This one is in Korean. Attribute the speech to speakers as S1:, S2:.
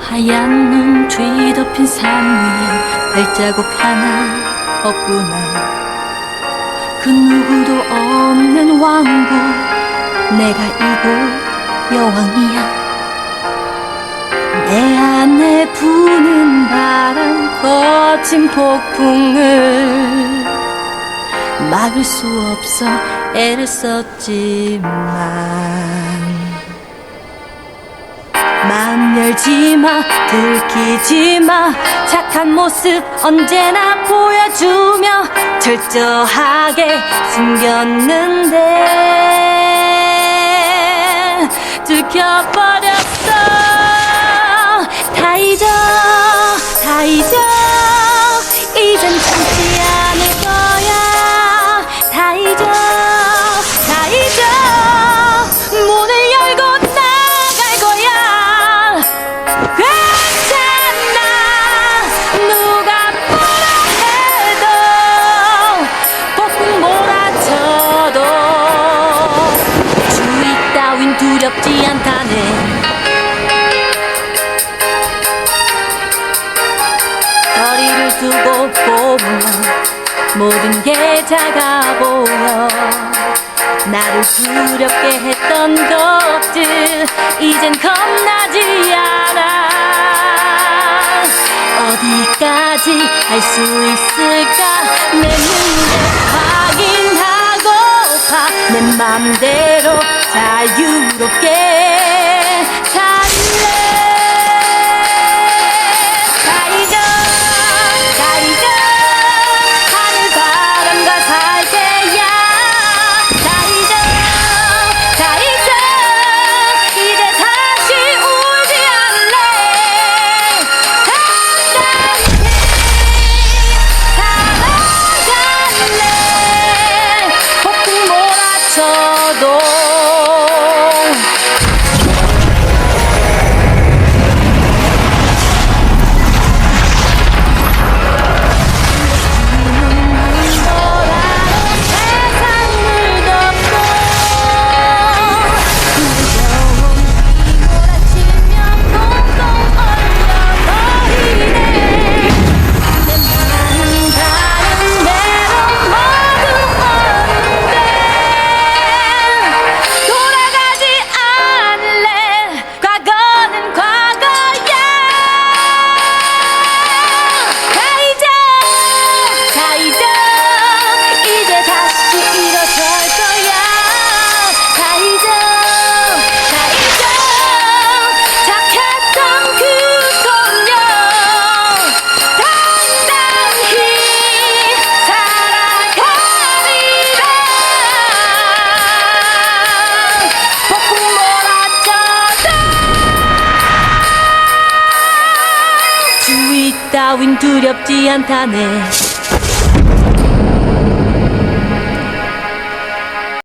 S1: 하얀 눈 뒤덮인 산 위에 발자국 하나 없구나. 그 누구도 없는 왕국, 내가 이곳 여왕이야. 내 안에 부는 바람, 거친 폭풍을 막을 수 없어 애를 썼지만 마음 열지마, 들키지마. 착한 모습 언제나 보여주며 철저하게 숨겼는데 들켜버렸어. 다 잊어, 다 잊어. 이젠 참지 않을 거야. 다 잊어, 다 잊어. 문을 열고 나갈 거야. 괜찮아, 누가 뭐라 해도, 폭풍 몰아쳐도 주의 따윈 두렵지 않다네. 거리를 두고 보면 모든 게 작아 보여. 나를 두렵게 했던 것들 이젠 겁나지 않아. 어디까지 할 수 있을까? 내 눈에 확인하고파. 내 맘대로 자유롭게 살래. 따윈 두렵지 않다네.